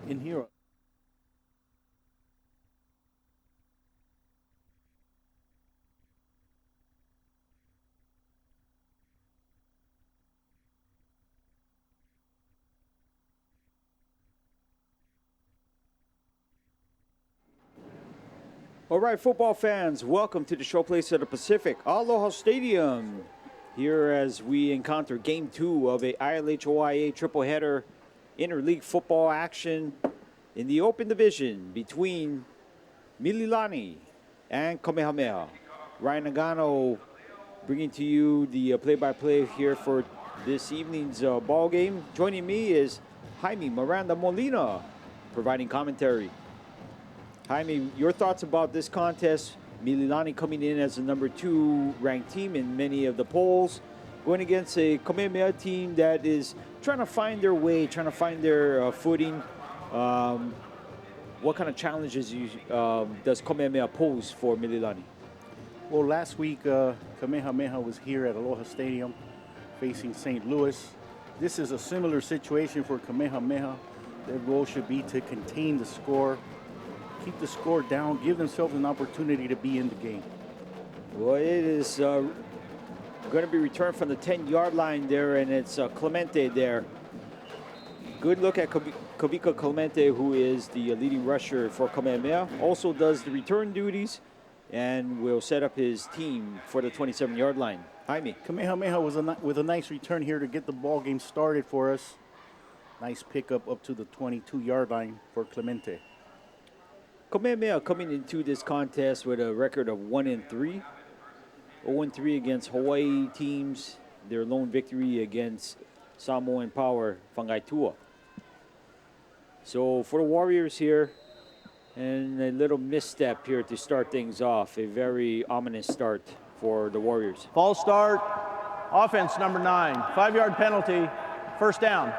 in here. All right, football fans, welcome to the Showplace of the Pacific, Aloha Stadium. Here as we encounter Game 2 of a ILHOIA tripleheader interleague football action in the open division between Mililani and Kamehameha. Ryan Nagano bringing to you the play-by-play here for this evening's ball game. Joining me is Jaime Miranda Molina providing commentary. Jaime, your thoughts about this contest? Mililani coming in as the number 2 ranked team in many of the polls, going against a Kamehameha team that is trying to find their way, trying to find their footing. What kind of challenges does Kamehameha pose for Mililani? Well, last week, Kamehameha was here at Aloha Stadium facing St. Louis. This is a similar situation for Kamehameha. Their goal should be to contain the score, keep the score down, give themselves an opportunity to be in the game. Well, it is going to be returned from the 10-yard line there, and it's Clemente there. Good look at Kavika Clemente, who is the leading rusher for Kamehameha. Also does the return duties and will set up his team for the 27-yard line. Jaime. Kamehameha was with a nice return here to get the ball game started for us. Nice pickup up to the 22-yard line for Clemente. Kamehameha coming into this contest with a record of 1-3. 0-3 against Hawaii teams. Their lone victory against Samoan power Whangaitua. So for the Warriors here, and a little misstep here to start things off. A very ominous start for the Warriors. False start. Offense number 9. 5-yard penalty. First down.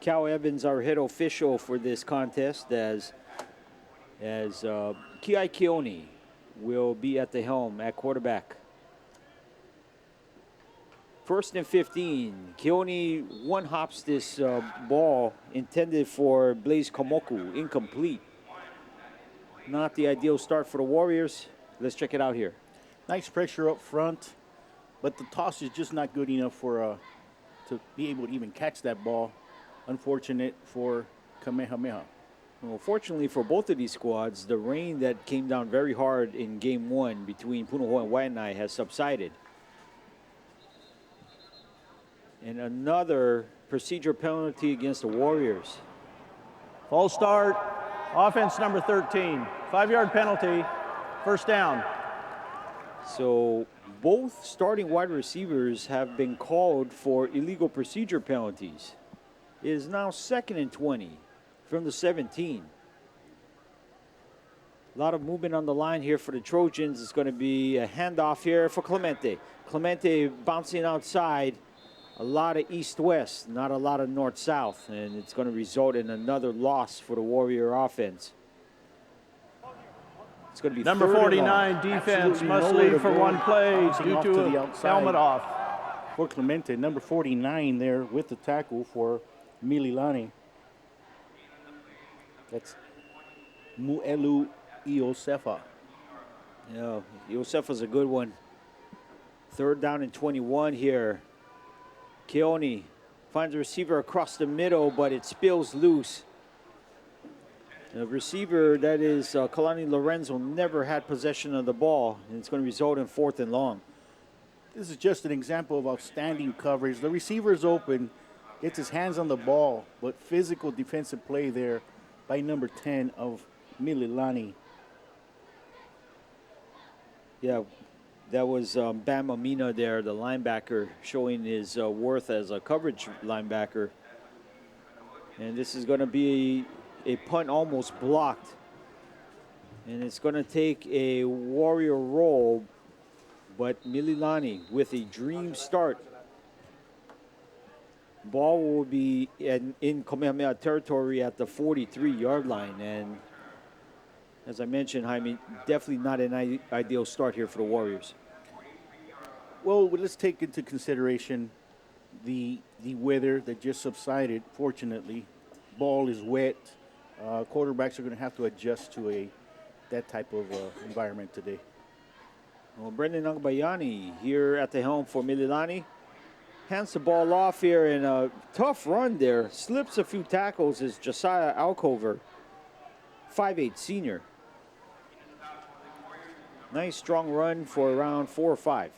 Cal Evans, our head official for this contest, as Kiai Keone will be at the helm at quarterback. 1st and 15. Keone one-hops this ball intended for Blaze Komoku, incomplete. Not the ideal start for the Warriors. Let's check it out here. Nice pressure up front, but the toss is just not good enough for to be able to even catch that ball. Unfortunate for Kamehameha. Well, fortunately for both of these squads, the rain that came down very hard in Game 1 between Punahou and Waianae has subsided. And another procedure penalty against the Warriors. False start. Offense number 13. 5-yard penalty. First down. So both starting wide receivers have been called for illegal procedure penalties. It is now 2nd and 20 from the 17. A lot of movement on the line here for the Trojans. It's going to be a handoff here for Clemente. Clemente bouncing outside. A lot of east-west, not a lot of north-south, and it's going to result in another loss for the Warrior offense. It's going to be number 49 defense must leave for one play due to a helmet off. For Clemente, number 49 there with the tackle for Mililani. That's Muelu Iosefa. Yeah, Iosefa's a good one. 3rd down and 21 here. Keone finds a receiver across the middle, but it spills loose. The receiver, that is Kalani Lorenzo, never had possession of the ball, and it's going to result in 4th and long. This is just an example of outstanding coverage. The receiver is open, gets his hands on the ball, but physical defensive play there by number 10 of Mililani. Yeah. That was Bam Amina there, the linebacker, showing his worth as a coverage linebacker. And this is going to be a punt almost blocked. And it's going to take a Warrior roll, but Mililani with a dream start. Ball will be in Kamehameha territory at the 43-yard line. And as I mentioned, Jaime, definitely not an ideal start here for the Warriors. Well, let's take into consideration the weather that just subsided, fortunately. Ball is wet. Quarterbacks are going to have to adjust to that type of environment today. Well, Brendan Agbayani here at the helm for Mililani. Hands the ball off here in a tough run there. Slips a few tackles is Josiah Alcover, 5'8" senior. Nice strong run for around 4 or 5.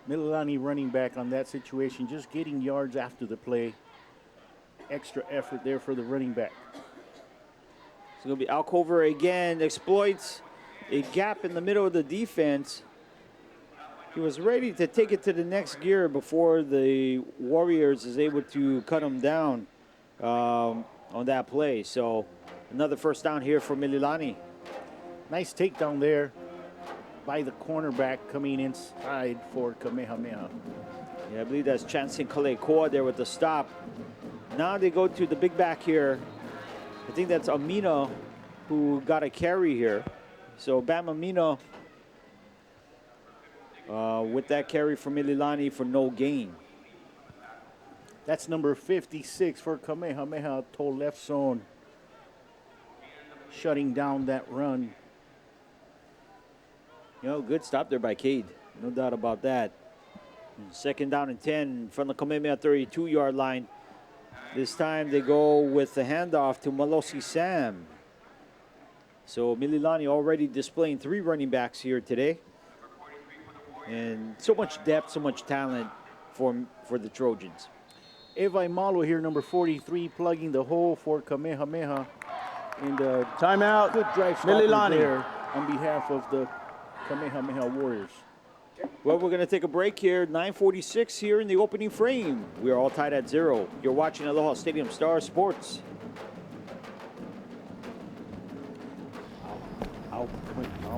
Mililani running back on that situation, just getting yards after the play. Extra effort there for the running back. It's going to be Alcover again, exploits a gap in the middle of the defense. He was ready to take it to the next gear before the Warriors is able to cut him down on that play. So another first down here for Mililani. Nice takedown there by the cornerback coming inside for Kamehameha. Yeah, I believe that's Chanson Kalekoa there with the stop. Now they go to the big back here. I think that's Amina who got a carry here. So Bam Amina with that carry for Mililani for no gain. That's number 56 for Kamehameha, toe left zone. Shutting down that run. You know, good stop there by Cade. No doubt about that. Second down and 10 from the Kamehameha 32-yard line. This time they go with the handoff to Malosi Sam. So Mililani already displaying 3 running backs here today. And so much depth, so much talent for the Trojans. Evai Malo here, number 43, plugging the hole for Kamehameha. And Timeout. good drive stopper Mililani. there on behalf of the Kamehameha Warriors. Well, we're going to take a break here. 9:46 here in the opening frame. We are all tied at 0. You're watching Aloha Stadium Star Sports. I'll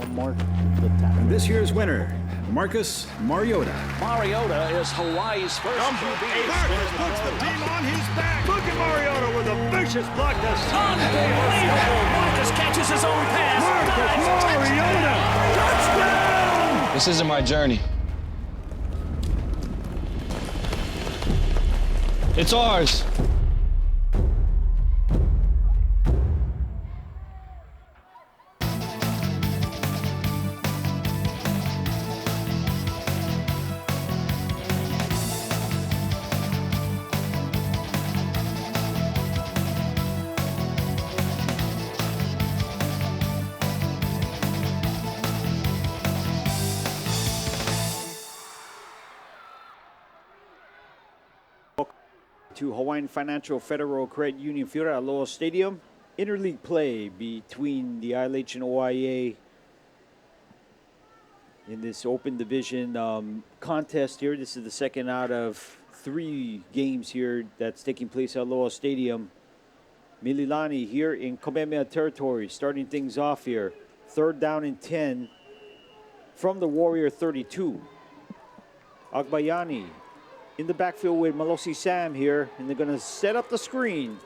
mark the tackle. And this year's winner, Marcus Mariota. Mariota is Hawaii's first QB. Marcus puts the team on his back. Look at Mariota with a vicious block to Unbelievable! Marcus catches his own pass. Marcus Mariota! Touchdown! This isn't my journey. It's ours. To Hawaiian Financial Federal Credit Union Field at Aloha Stadium. Interleague play between the ILH and OIA in this open division contest here. This is the second out of 3 games here that's taking place at Aloha Stadium. Mililani here in Kamehameha territory, starting things off here. 3rd down and 10 from the Warrior 32. Agbayani in the backfield with Malosi Sam here, and they're going to set up the screen.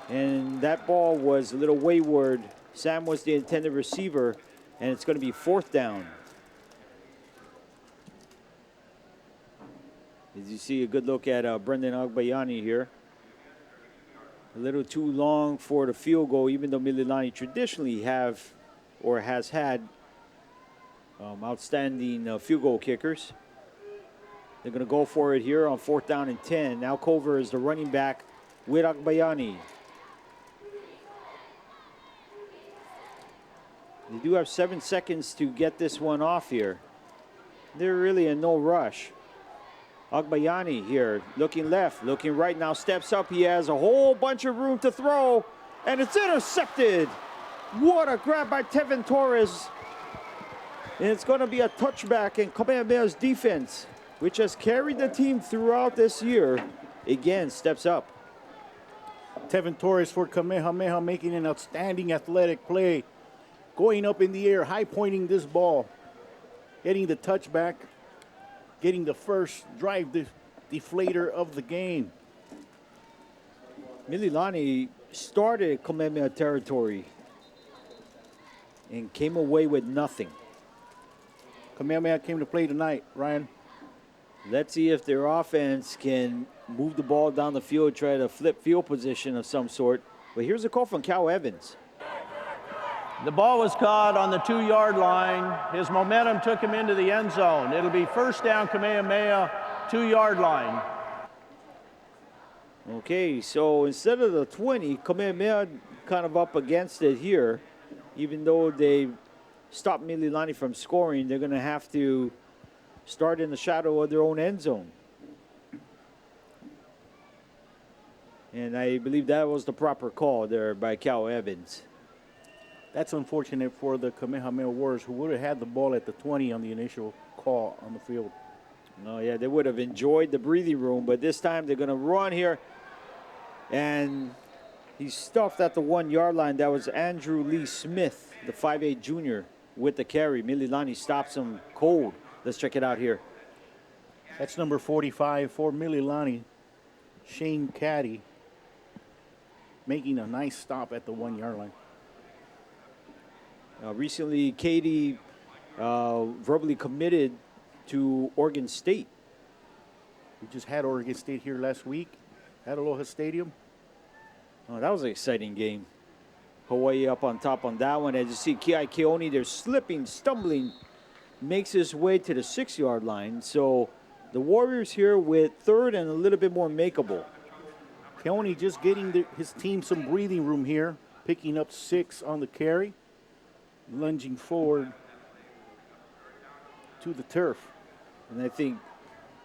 And that ball was a little wayward. Sam was the intended receiver, and it's going to be 4th down. As you see a good look at Brendan Agbayani here. A little too long for the field goal, even though Mililani traditionally has had outstanding field goal kickers. They're going to go for it here on 4th down and 10. Now Culver is the running back with Agbayani. They do have 7 seconds to get this one off here. They're really in no rush. Agbayani here, looking left, looking right, now steps up. He has a whole bunch of room to throw, and it's intercepted. What a grab by Tevin Torres. And it's going to be a touchback in Kamehameha's defense, which has carried the team throughout this year, again steps up. Tevin Torres for Kamehameha making an outstanding athletic play. Going up in the air, high pointing this ball. Getting the touchback. Getting the first drive deflator of the game. Mililani started Kamehameha territory and came away with nothing. Kamehameha came to play tonight, Ryan. Let's see if their offense can move the ball down the field, try to flip field position of some sort. But here's a call from Cal Evans. The ball was caught on the 2-yard line. His momentum took him into the end zone. It'll be first down, Kamehameha, 2-yard line. Okay, so instead of the 20, Kamehameha kind of up against it here. Even though they stopped Mililani from scoring, they're going to have to start in the shadow of their own end zone. And I believe that was the proper call there by Cal Evans. That's unfortunate for the Kamehameha Warriors, who would have had the ball at the 20 on the initial call on the field. No, yeah, they would have enjoyed the breathing room, but this time they're going to run here. And he's stuffed at the 1-yard line. That was Andrew Lee Smith, the 5'8 junior, with the carry. Mililani stops him cold. Let's check it out here. That's number 45 for Mililani, Shane Caddy, making a nice stop at the 1-yard line. Recently, Katie verbally committed to Oregon State. We just had Oregon State here last week at Aloha Stadium. Oh, that was an exciting game. Hawaii up on top on that one. As you see, Kiai Keone, they're slipping, stumbling, makes his way to the 6-yard line. So the Warriors here with third and a little bit more makeable. Keone just getting his team some breathing room here, picking up 6 on the carry, lunging forward to the turf. And I think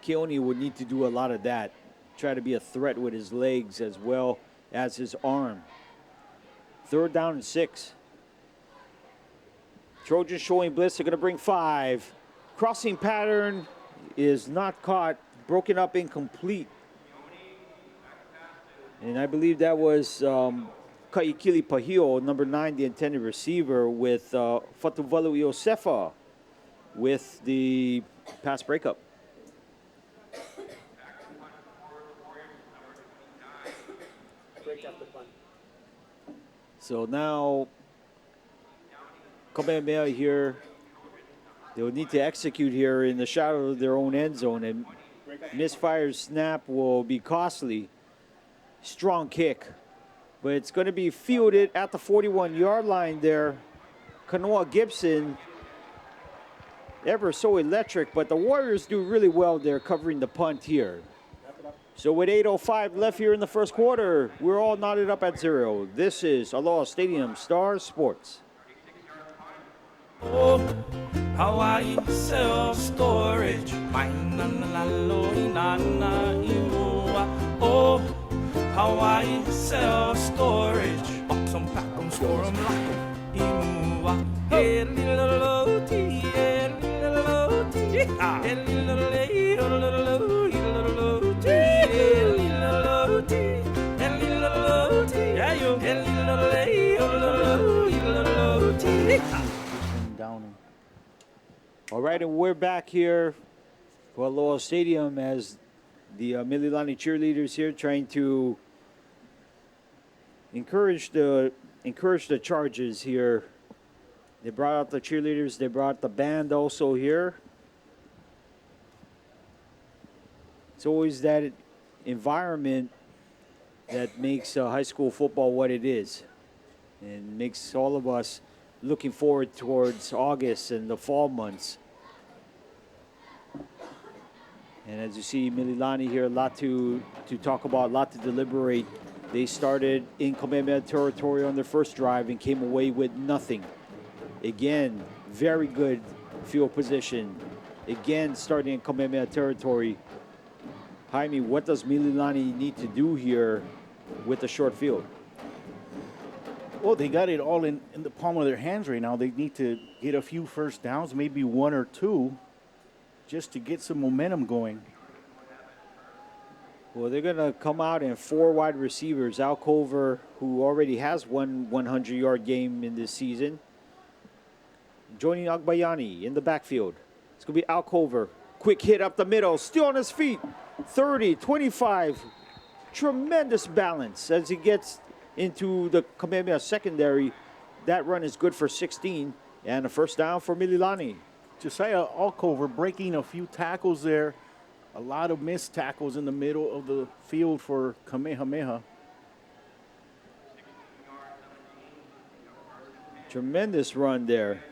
Keone would need to do a lot of that. Try to be a threat with his legs as well as his arm. 3rd down and 6. Trojans showing blitz. They're going to bring 5. Crossing pattern is not caught. Broken up, incomplete. And I believe that was Kaikili Pahio, number 9, the intended receiver, with Fatuvalu Iosefa with the pass breakup. So now, Kamehameha here, they will need to execute here in the shadow of their own end zone, and misfire snap will be costly. Strong kick, but it's going to be fielded at the 41-yard line there. Kanoa Gibson, ever so electric, but the Warriors do really well there covering the punt here. So with 8:05 left here in the first quarter, we're all knotted up at 0. This is Aloha Stadium Stars Sports. Oh, Hawaii self-storage. Oh, Hawaii self-storage. Box 'em, pack 'em, store 'em, lock 'em. Imua. Hey, little tea, hey, little tea. Hey, little tea, little tea. All right, and we're back here for Aloha Stadium as the Mililani cheerleaders here trying to encourage the Chargers here. They brought out the cheerleaders. They brought the band also here. It's always that environment that makes high school football what it is, and makes all of us looking forward towards August and the fall months. And as you see, Mililani here, a lot to talk about, a lot to deliberate. They started in Kamehameha territory on their first drive and came away with nothing. Again, very good field position. Again, starting in Kamehameha territory. Jaime, what does Mililani need to do here with the short field? Well, they got it all in the palm of their hands right now. They need to get a few first downs, maybe 1 or 2, just to get some momentum going. Well, they're going to come out in 4 wide receivers. Al Cover, who already has one 100-yard game in this season. Joining Agbayani in the backfield. It's going to be Al Cover. Quick hit up the middle, still on his feet. 30, 25. Tremendous balance as he gets into the Kamehameha secondary. That run is good for 16 and a first down for Mililani. Josiah Alcover breaking a few tackles there, A lot of missed tackles in the middle of the field for Kamehameha. Tremendous run there.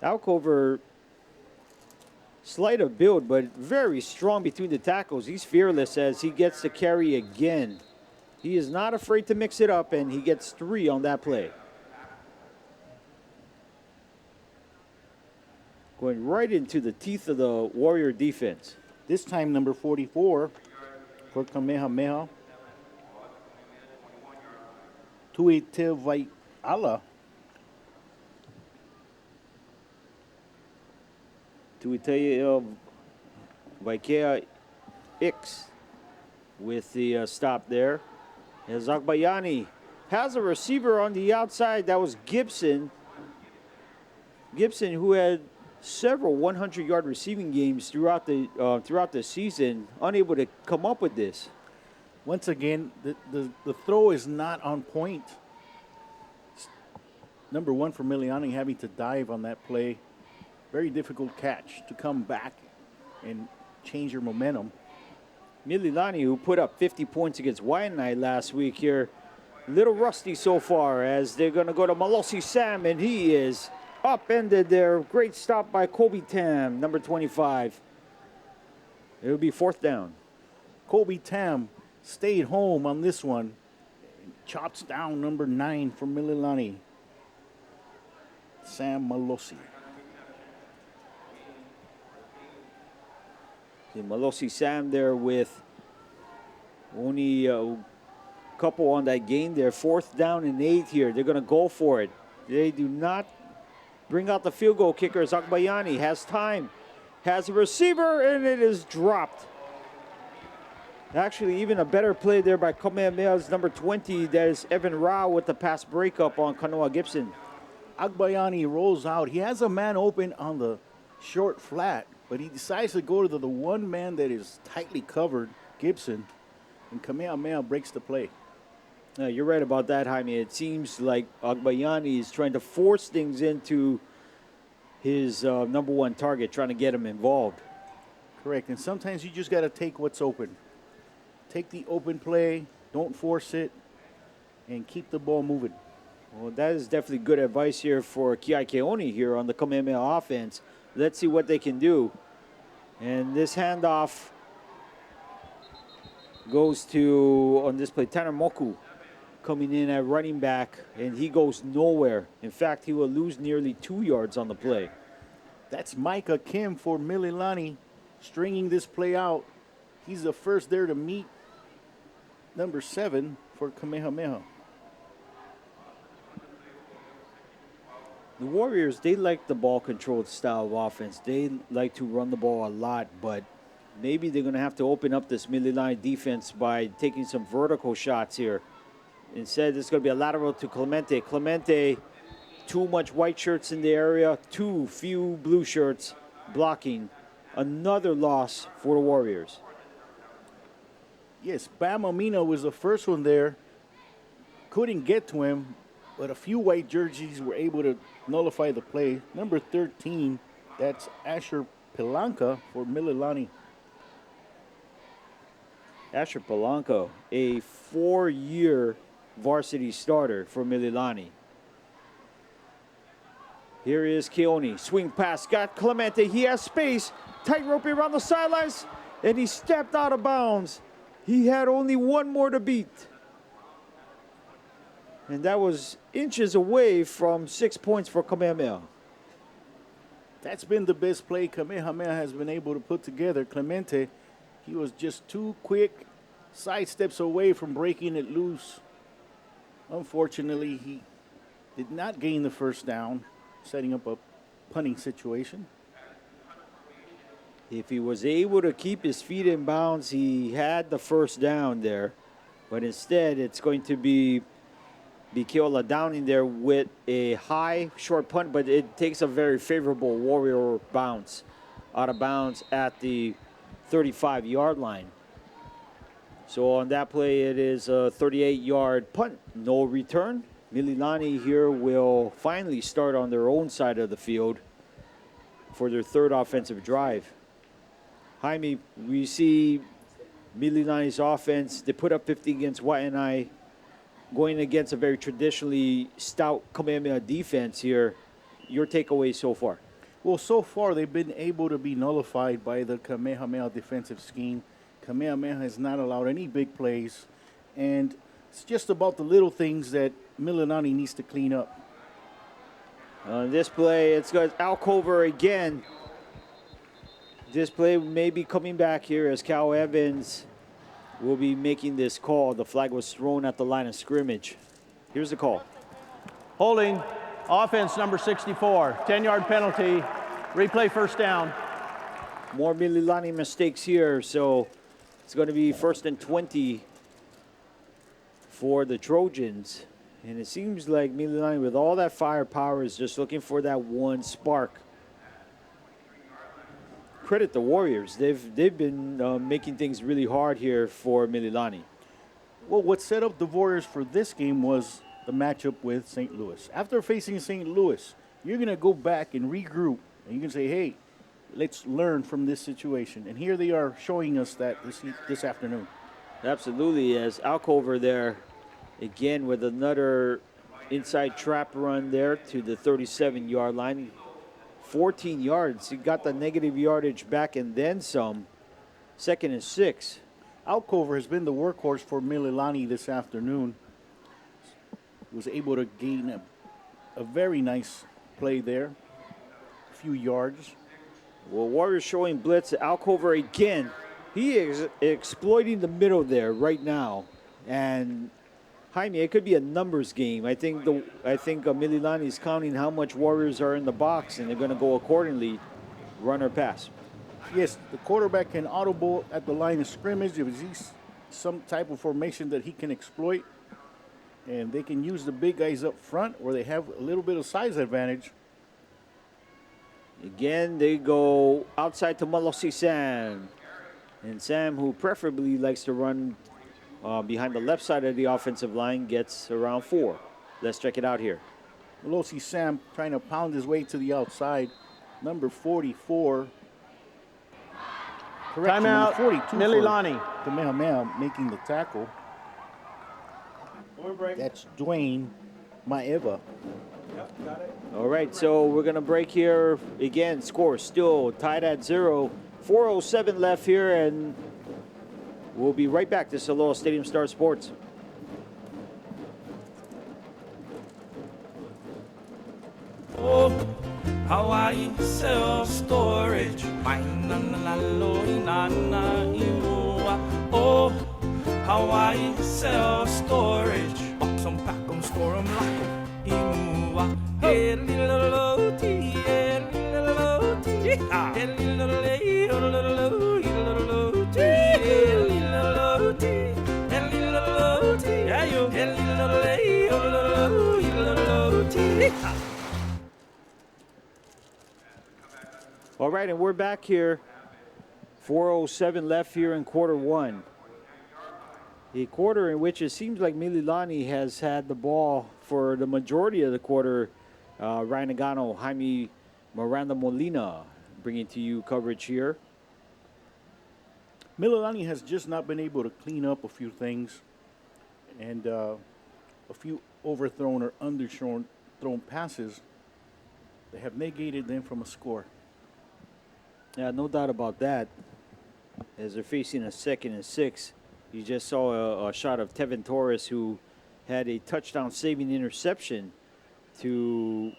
Alcover, slight of build, but very strong between the tackles. He's fearless as he gets to carry again. He is not afraid to mix it up, and he gets 3 on that play. Going right into the teeth of the Warrior defense. This time number 44 for Kamehameha. Tuitevaiala. Tuitei Vaikea Ix with the stop there. As Akbayani has a receiver on the outside. That was Gibson. Gibson, who had several 100-yard receiving games throughout the season, unable to come up with this. Once again, the throw is not on point. Number 1 for Mililani having to dive on that play. Very difficult catch to come back and change your momentum. Mililani, who put up 50 points against Waianae last week here, a little rusty so far as they're going to go to Malosi Sam, and he is upended there. Great stop by Kobe Tam, number 25. It will be 4th down. Kobe Tam stayed home on this one. Chops down number 9 for Mililani. Sam Malosi. The Malosi Sam there with only a couple on that game there. 4th down and 8 here. They're going to go for it. They do not bring out the field goal kicker. Akbayani has time, has a receiver, and it is dropped. Actually, even a better play there by Kamehameha's number 20. That is Evan Rao with the pass breakup on Kanoa Gibson. Akbayani rolls out. He has a man open on the short flat, but he decides to go to the one man that is tightly covered, Gibson, and Kamehameha breaks the play. You're right about that, Jaime. It seems like Akbayani is trying to force things into his number 1 target, trying to get him involved. Correct, and sometimes you just got to take what's open. Take the open play, don't force it, and keep the ball moving. Well, that is definitely good advice here for Kiai Keone here on the Kamehameha offense. Let's see what they can do. And this handoff goes to, on this play, Tanner Moku coming in at running back, and he goes nowhere. In fact, he will lose nearly 2 yards on the play. That's Micah Kim for Mililani stringing this play out. He's the first there to meet number 7 for Kamehameha. The Warriors, they like the ball-controlled style of offense. They like to run the ball a lot, but maybe they're going to have to open up this Mililani defense by taking some vertical shots here. Instead, it's going to be a lateral to Clemente. Clemente, too much white shirts in the area, too few blue shirts blocking. Another loss for the Warriors. Yes, Bam Amina was the first one there. Couldn't get to him, but a few white jerseys were able to nullify the play. Number 13, that's Asher Pelanca for Mililani. Asher Polanco, a 4-year varsity starter for Mililani. Here is Keone, swing pass, got Clemente, he has space, tightrope around the sidelines, and he stepped out of bounds. He had only 1 more to beat. And that was inches away from 6 points for Kamehameha. That's been the best play Kamehameha has been able to put together. Clemente, he was just 2 quick side steps away from breaking it loose. Unfortunately, he did not gain the first down, setting up a punting situation. If he was able to keep his feet in bounds, he had the first down there. But instead, it's going to be Bikeola down in there with a high short punt, but it takes a very favorable Warrior bounce out of bounds at the 35-yard line. So on that play, it is a 38-yard punt, no return. Mililani here will finally start on their own side of the field for their 3rd offensive drive. Jaime, we see Mililani's offense. They put up 50 against Waianae, going against a very traditionally stout Kamehameha defense here. Your takeaway so far? Well, so far they've been able to be nullified by the Kamehameha defensive scheme. Kamehameha has not allowed any big plays, and it's just about the little things that Mililani needs to clean up. On this play, it's got Alcover again. This play may be coming back here as Cal Evans will be making this call. The flag was thrown at the line of scrimmage. Here's the call. Holding, offense number 64, 10-yard penalty, replay first down. More Mililani mistakes here, so it's going to be 1st and 20 for the Trojans. And it seems like Mililani, with all that firepower, is just looking for that one spark. Credit the Warriors. They've been making things really hard here for Mililani. Well, what set up the Warriors for this game was the matchup with St. Louis. After facing St. Louis, you're going to go back and regroup, and you can say, hey, let's learn from this situation. And here they are showing us that this afternoon. Absolutely, as Alcover there, again with another inside trap run there to the 37-yard line. 14 yards. He got the negative yardage back and then some. 2nd and 6. Alcover has been the workhorse for Mililani this afternoon. He was able to gain a very nice play there. A few yards. Well, Warriors showing blitz. Alcover again. He is exploiting the middle there right now. And Jaime, it could be a numbers game. I think Mililani is counting how much Warriors are in the box, and they're going to go accordingly, run or pass. Yes, the quarterback can audible at the line of scrimmage if he's some type of formation that he can exploit, and they can use the big guys up front where they have a little bit of size advantage. Again, they go outside to Malosi Sam. And Sam, who preferably likes to run behind the left side of the offensive line, gets around 4. Let's check it out here. Malosi Sam trying to pound his way to the outside. Number 44. Correction, Timeout, number 42 Mililani. for Kamehameha making the tackle. That's Dwayne Maeva. All right, so we're going to break here. Again, score still tied at 0. 4:07 left here, and we'll be right back. This is Aloha Stadium Star Sports. Oh, Hawaii self-storage. Oh, Hawaii self-storage. Box 'em, pack 'em, store 'em, lock 'em. Imua. Hey, little O-T, hey, little O-T. Hey, little O-T, little O-T, hey, little O-T. Hey, little O-T, yeah, you. Hey, little O-T. All right, and we're back here. 4:07 left here in quarter 1. A quarter in which it seems like Mililani has had the ball for the majority of the quarter. Ryan Nagano, Jaime, Miranda, Molina bringing to you coverage here. Mililani has just not been able to clean up a few things, and a few overthrown or underthrown passes that have negated them from a score. Yeah, no doubt about that. As they're facing a 2nd and 6, you just saw a shot of Tevin Torres, who had a touchdown-saving interception to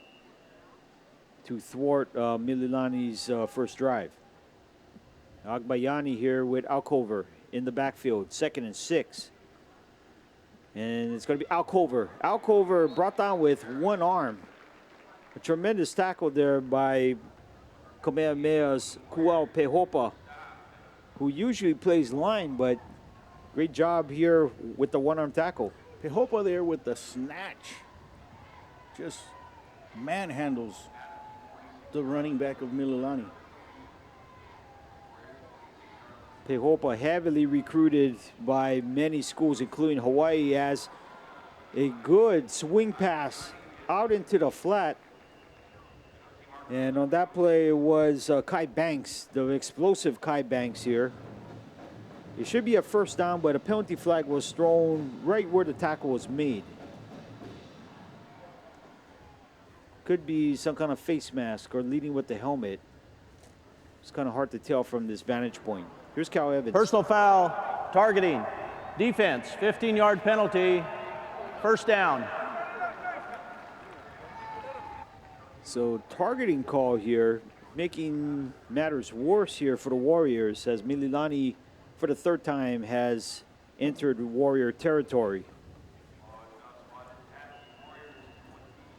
thwart Mililani's first drive. Agbayani here with Alcover in the backfield, 2nd and 6. And it's going to be Alcover. Alcover brought down with one arm. A tremendous tackle there by Kamehameha's Kuau Pehopa, who usually plays line, but great job here with the one-arm tackle. Pehopa there with the snatch. Just manhandles the running back of Mililani. Pehopa heavily recruited by many schools, including Hawaii, as a good swing pass out into the flat. And on that play, it was Kai Banks, the explosive Kai Banks here. It should be a first down, but a penalty flag was thrown right where the tackle was made. Could be some kind of face mask or leading with the helmet. It's kind of hard to tell from this vantage point. Here's Cal Evans. Personal foul, targeting. Defense, 15-yard penalty, first down. So targeting call here, making matters worse here for the Warriors as Mililani, for the third time, has entered Warrior territory.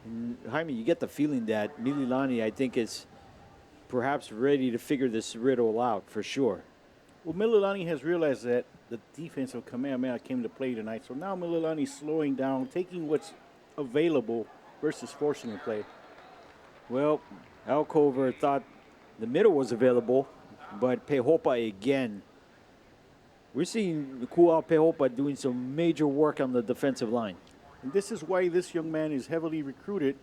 And Jaime, you get the feeling that Mililani, I think, is perhaps ready to figure this riddle out for sure. Well, Mililani has realized that the defense of Kamehameha came to play tonight. So now Mililani's slowing down, taking what's available versus forcing a play. Well, Alcover thought the middle was available, but Pehopa again. We're seeing Kual Pehopa doing some major work on the defensive line. And this is why this young man is heavily recruited,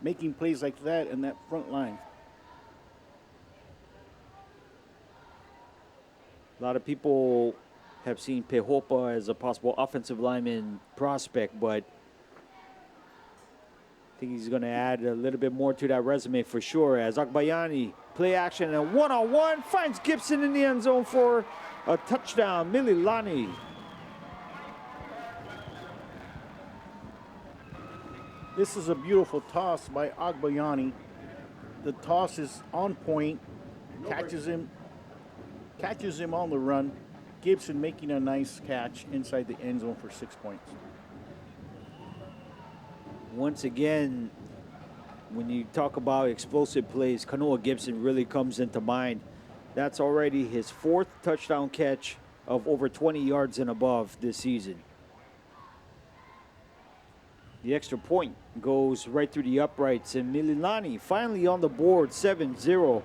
making plays like that in that front line. A lot of people have seen Pehopa as a possible offensive lineman prospect, but I think he's going to add a little bit more to that resume for sure. As Akbayani, play action and one-on-one, finds Gibson in the end zone for a touchdown. Mililani. This is a beautiful toss by Agbayani. The toss is on point, catches him on the run. Gibson making a nice catch inside the end zone for 6 points. Once again, when you talk about explosive plays, Kanoa Gibson really comes into mind. That's already his fourth touchdown catch of over 20 yards and above this season. The extra point goes right through the uprights, and Mililani finally on the board, 7-0.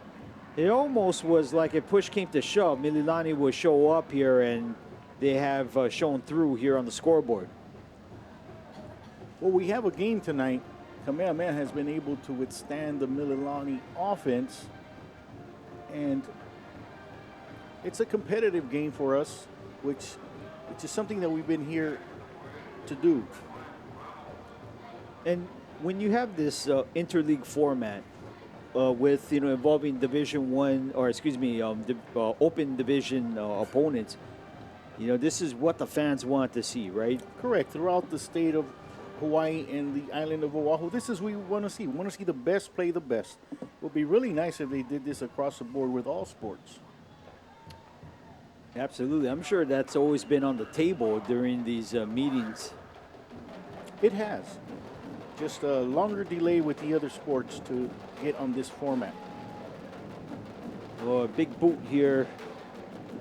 It almost was like if push came to shove, Mililani would show up here, and they have shown through here on the scoreboard. Well, we have a game tonight. Kamehameha has been able to withstand the Mililani offense, and it's a competitive game for us, which is something that we've been here to do. And when you have this interleague format with involving Division One open division opponents, this is what the fans want to see, right? Correct. Throughout the state of Hawaii and the island of Oahu, this is what we want to see. We want to see the best play the best. It would be really nice if they did this across the board with all sports. Absolutely. I'm sure that's always been on the table during these meetings. It has. Just a longer delay with the other sports to get on this format. Oh, a big boot here.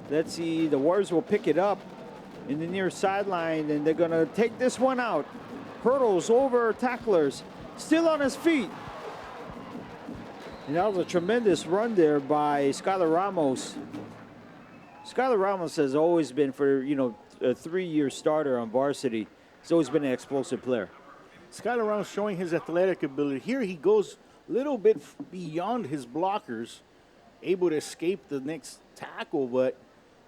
Let's see, the Warriors will pick it up in the near sideline, and they're going to take this one out. Hurdles over tacklers, still on his feet. And that was a tremendous run there by Skylar Ramos. Skylar Ramos has always been, for a 3-year starter on varsity, he's always been an explosive player. Skylar Ramos showing his athletic ability. Here he goes a little bit beyond his blockers, able to escape the next tackle, but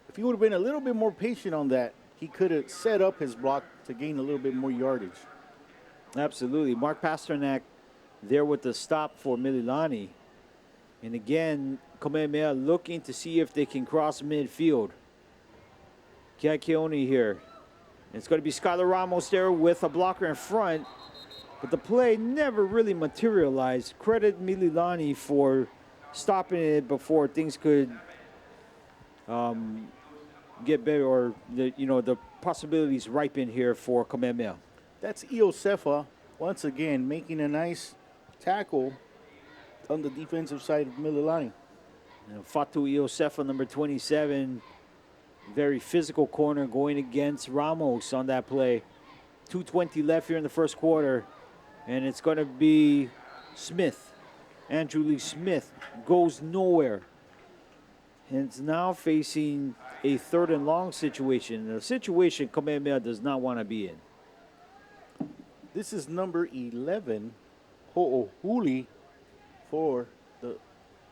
if he would have been a little bit more patient on that, he could have set up his block to gain a little bit more yardage. Absolutely. Mark Pasternak there with the stop for Mililani. And again, Kamehameha looking to see if they can cross midfield. Keone here. It's going to be Skylar Ramos there with a blocker in front. But the play never really materialized. Credit Mililani for stopping it before things could get better, or the possibilities ripen here for Kamehameha. That's Iosefa once again making a nice tackle on the defensive side of Mililani. Fatu Iosefa, number 27, very physical corner going against Ramos on that play. 2:20 left here in the first quarter, and it's going to be Smith. Andrew Lee Smith goes nowhere. And it's now facing a 3rd and long situation, a situation Kamehameha does not want to be in. This is number 11, Ho'ohuli, for the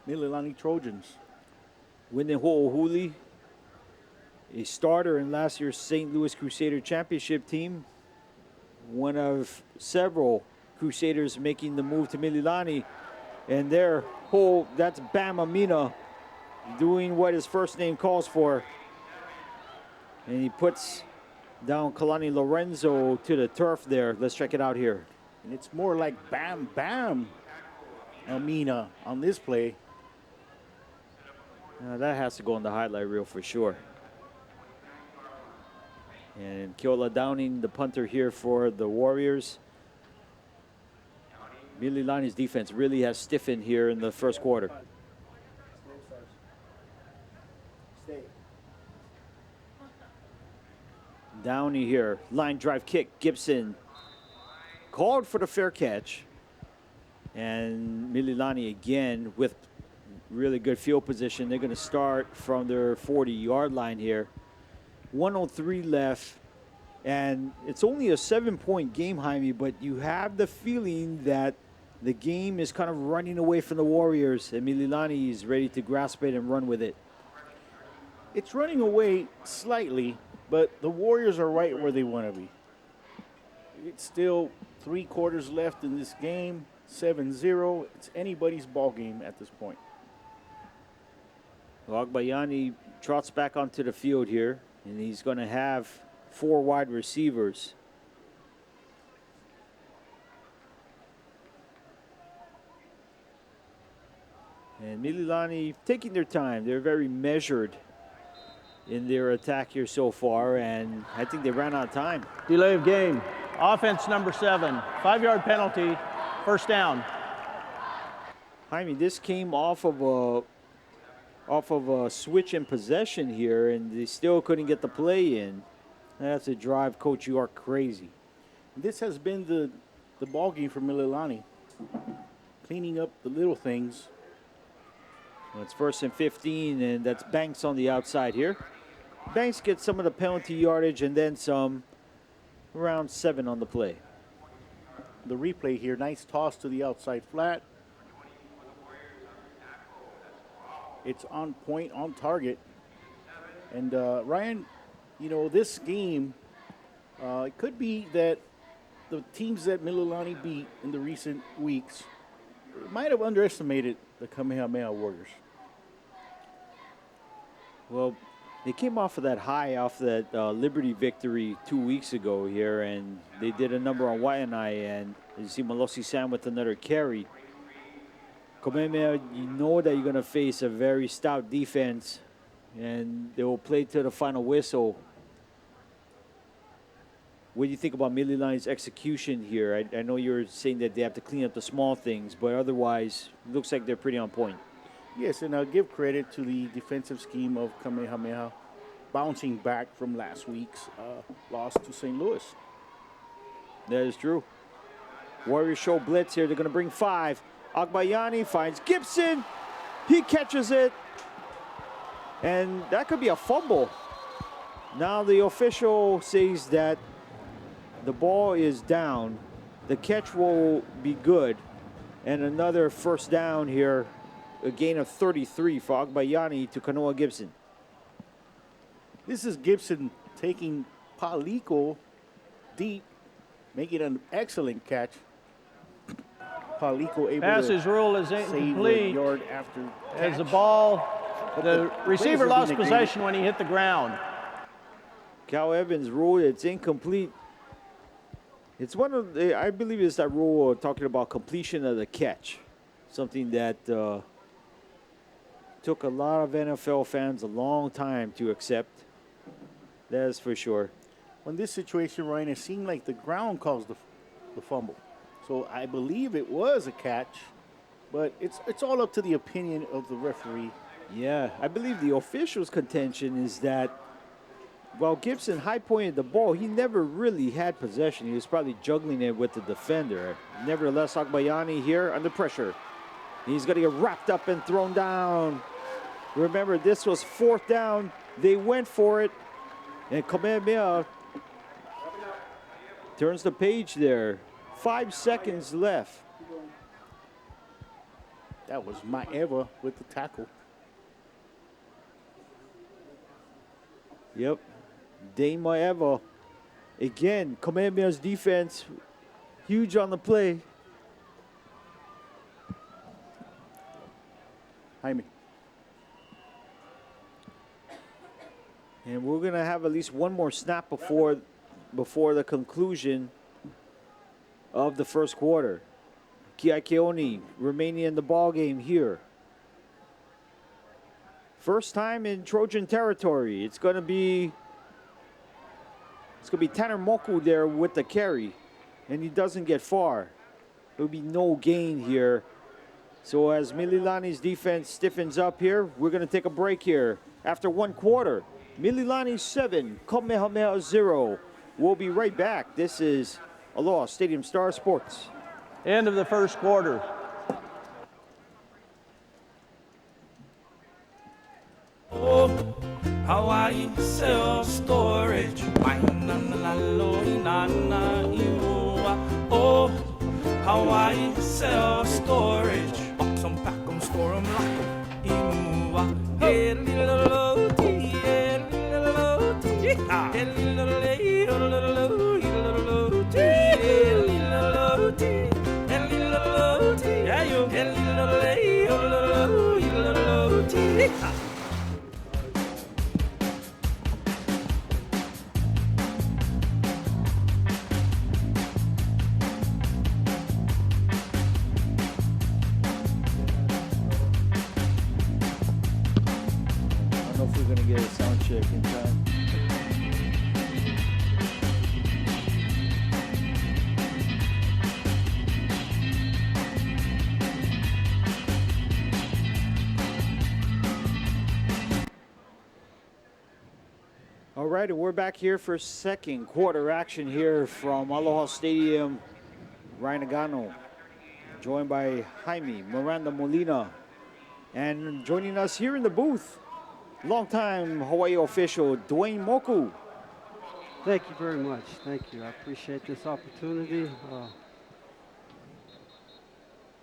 Mililani Trojans. Wyndon Ho'ohuli, a starter in last year's St. Louis Crusader Championship team. One of several Crusaders making the move to Mililani. And that's Bama Mina doing what his first name calls for. And he puts down Kalani Lorenzo to the turf there. Let's check it out here. And it's more like bam, bam, Amina on this play. That has to go on the highlight reel for sure. And Keola Downing, the punter here for the Warriors. Mililani's defense really has stiffened here in the first quarter. Downey here, line drive kick, Gibson called for the fair catch. And Mililani again with really good field position. They're gonna start from their 40-yard line here. 1:03 left, and it's only a 7-point game, Jaime, but you have the feeling that the game is kind of running away from the Warriors, and Mililani is ready to grasp it and run with it. It's running away slightly, but the Warriors are right where they want to be. It's still 3 quarters left in this game, 7-0. It's anybody's ball game at this point. Agbayani trots back onto the field here, and he's going to have 4 wide receivers. And Mililani taking their time. They're very measured in their attack here so far, and I think they ran out of time. Delay of game. Offense number 7. 5-yard penalty. First down. Jaime, this came off of a switch in possession here, and they still couldn't get the play in. That's a drive Coach York crazy. This has been the ball game for Mililani, cleaning up the little things. Well, it's 1st and 15, and that's Banks on the outside here. Banks gets some of the penalty yardage and then some, around 7 on the play. The replay here, nice toss to the outside flat. It's on point, on target. And Ryan, you know, this game, it could be that the teams that Mililani beat in the recent weeks might have underestimated the Kamehameha Warriors. Well, they came off of that high, off that Liberty victory 2 weeks ago here, and they did a number on Waianae, and you see Malosi Sam with another carry. Kamehameha, you know that you're going to face a very stout defense, and they will play to the final whistle. What do you think about Mililani's execution here? I know you're saying that they have to clean up the small things, but otherwise, it looks like they're pretty on point. Yes, and I'll give credit to the defensive scheme of Kamehameha, bouncing back from last week's loss to St. Louis. That is true. Warriors show blitz here. They're going to bring 5. Agbayani finds Gibson. He catches it. And that could be a fumble. Now the official says that the ball is down. The catch will be good. And another first down here. A gain of 33 for Agbayani to Kanoa Gibson. This is Gibson taking Paliko deep, making an excellent catch. Paliko able Passage to rule is save the incomplete. yard after As catch. the ball, the receiver Plays lost have been possession when he hit the ground. Cal Evans ruled it's incomplete. It's one of the, I believe it's that rule talking about completion of the catch. Something that took a lot of NFL fans a long time to accept. That is for sure. In this situation, Ryan, it seemed like the ground caused the fumble. So I believe it was a catch, but it's all up to the opinion of the referee. Yeah, I believe the official's contention is that while Gibson high-pointed the ball, he never really had possession. He was probably juggling it with the defender. Nevertheless, Agbayani here under pressure. He's going to get wrapped up and thrown down. Remember, this was 4th down. They went for it. And Kamehameha turns the page there. 5 seconds left. That was Maeva with the tackle. Yep. Dane Maeva. Again, Kamehameha's defense, huge on the play. Jaime. And we're going to have at least one more snap before the conclusion of the first quarter. Kiakeoni remaining in the ball game here. First time in Trojan territory. It's going to be Tanner Moku there with the carry, and he doesn't get far. There'll be no gain here. So as Mililani's defense stiffens up here, we're going to take a break here. After one quarter, Mililani 7, Kamehameha 0. We'll be right back. This is Aloha Stadium Star Sports. End of the first quarter. Oh, Hawaii self-storage. Oh, Hawaii self-storage. Box 'em, pack 'em, store 'em, lock 'em. Imua. Hey, little tea, hey, little tea. Hey, little tea, little tea. Hey, little tea. Hey, little tea. Yeah, you. Hey, little tea. I don't know if we're going to get a sound check in time. All right, and we're back here for second quarter action here from Aloha Stadium, Nagano, joined by Jaime, Miranda, Molina, and joining us here in the booth, longtime Hawaii official Dwayne Moku. Thank you very much. Thank you. I appreciate this opportunity.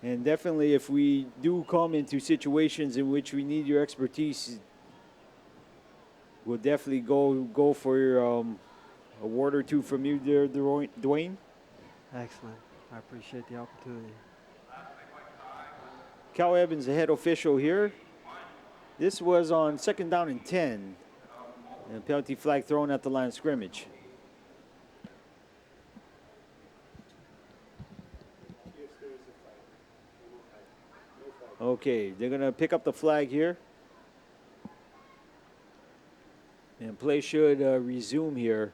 And definitely, if we do come into situations in which we need your expertise, we'll definitely go for your a word or two from you there, Dwayne. Excellent. I appreciate the opportunity. Cal Evans, the head official here. This was on 2nd down and 10. And penalty flag thrown at the line of scrimmage. Okay, they're going to pick up the flag here. And play should resume here.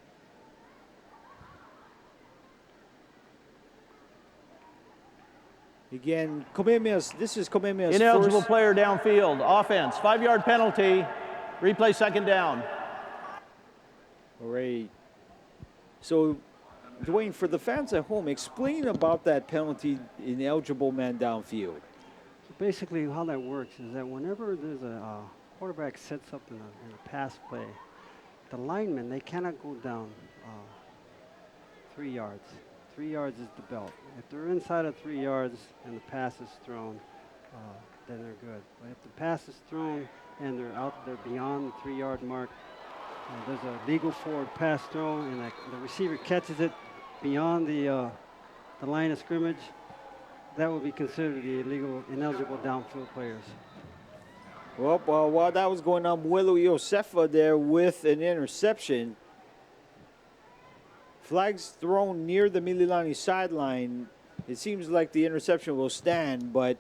Again, this is Kamehameha's Ineligible first. player downfield. Offense, 5-yard penalty. Replay 2nd down. All right. So, Dwayne, for the fans at home, explain about that penalty, ineligible man downfield. So basically, how that works is that whenever there's a quarterback sets up in a pass play, the linemen, they cannot go down 3 yards. 3 yards is the belt. If they're inside of 3 yards and the pass is thrown, then they're good. But if the pass is thrown and they're beyond the 3-yard mark, there's a legal forward pass throw, and the receiver catches it beyond the line of scrimmage, that would be considered the ineligible downfield players. Well, while that was going on, Muelo Iosefa there with an interception. Flags thrown near the Mililani sideline. It seems like the interception will stand, but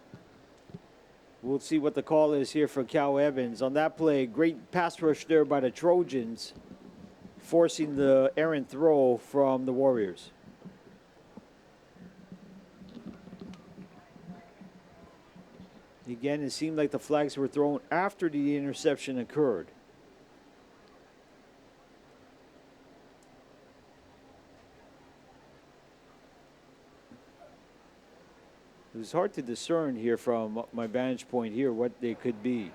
we'll see what the call is here for Cal Evans. On that play, great pass rush there by the Trojans, forcing the errant throw from the Warriors. Again, it seemed like the flags were thrown after the interception occurred. It was hard to discern here from my vantage point here what they could be.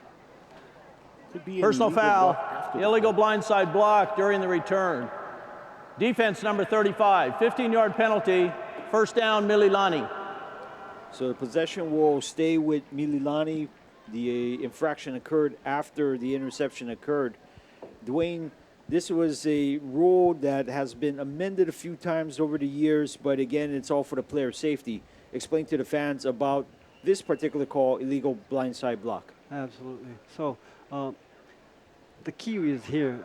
Could be an Personal illegal foul. block after the Illegal play. blindside block during the return. Defense number 35. 15-yard penalty. 1st down, Mililani. So the possession will stay with Mililani. The infraction occurred after the interception occurred. Dwayne, this was a rule that has been amended a few times over the years, but again, it's all for the player safety. Explain to the fans about this particular call, illegal blindside block. Absolutely. So the key is here.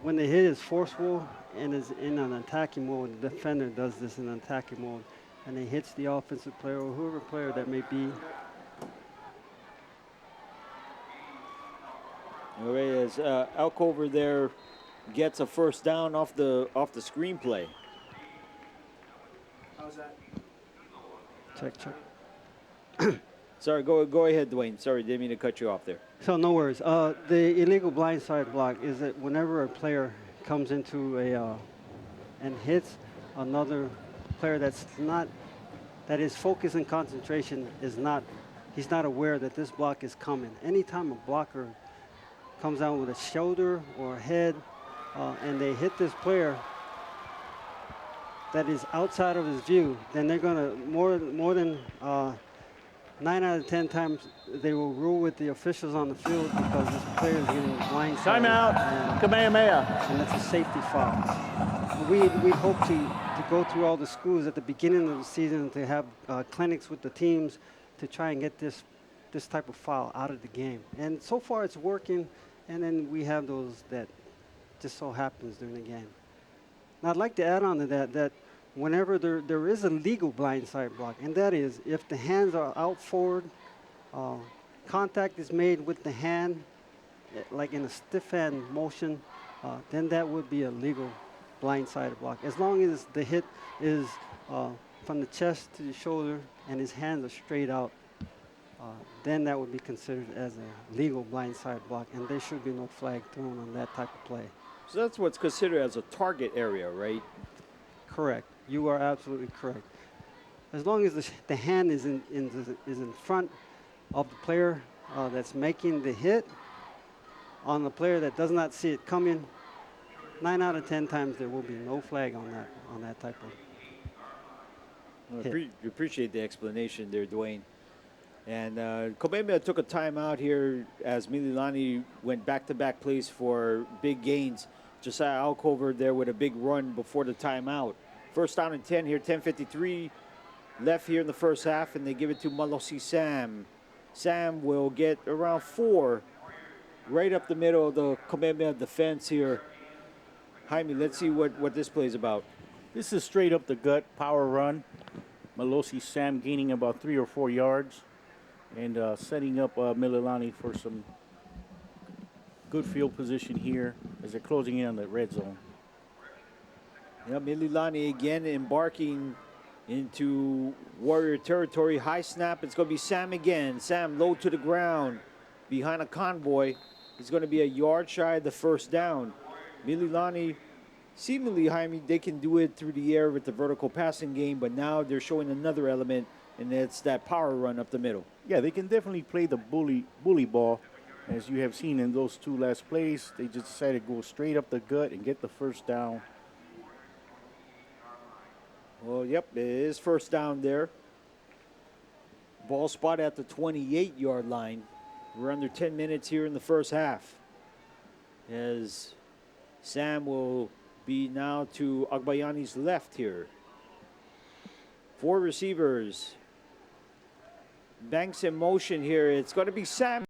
When the hit is forceful and is in an attacking mode, the defender does this in an attacking mode, and it hits the offensive player or whoever player that may be. All right, as Alcover there gets a first down off the screenplay. How's that? Check. Sorry, go ahead, Dwayne. Sorry, didn't mean to cut you off there. So no worries. The illegal blindside block is that whenever a player comes into and hits another player that is focus and concentration he's not aware that this block is coming. Anytime a blocker comes down with a shoulder or a head and they hit this player that is outside of his view, then they're going to more than 9 out of 10 times they will rule with the officials on the field because this player is getting blindsided. Timeout, Kamehameha. And it's a safety foul. We hope to go through all the schools at the beginning of the season to have clinics with the teams to try and get this type of foul out of the game. And so far it's working, and then we have those that just so happens during the game. Now I'd like to add on to that whenever there is a legal blindside block, and that is if the hands are out forward, contact is made with the hand, like in a stiff hand motion, then that would be a legal blindside block. As long as the hit is from the chest to the shoulder and his hands are straight out, then that would be considered as a legal blindside block, and there should be no flag thrown on that type of play. So that's what's considered as a target area, right? Correct. You are absolutely correct. As long as the hand is in front of the player that's making the hit on the player that does not see it coming, 9 out of 10 times there will be no flag on that type of hit. I appreciate the explanation there, Dwayne. And Kamehameha took a timeout here as Mililani went back-to-back plays for big gains. Josiah Alcover there with a big run before the timeout. First down and 10 here, 10:53 left here in the first half, and they give it to Malosi Sam. Sam will get around 4 right up the middle of the Kamehameha defense here. Jaime, let's see what this play is about. This is straight up the gut power run. Malosi Sam gaining about 3 or 4 yards and setting up Mililani for some good field position here as they're closing in on the red zone. Yeah, Mililani again embarking into Warrior territory. High snap. It's going to be Sam again. Sam low to the ground behind a convoy. It's going to be a yard shy of the first down. Mililani, seemingly, Jaime, they can do it through the air with the vertical passing game, but now they're showing another element, and it's that power run up the middle. Yeah, they can definitely play the bully ball. As you have seen in those 2 last plays, they just decided to go straight up the gut and get the first down. Well, yep, it is first down there. Ball spot at the 28-yard line. We're under 10 minutes here in the first half. As Sam will be now to Agbayani's left here. 4 receivers. Banks in motion here. It's going to be Sam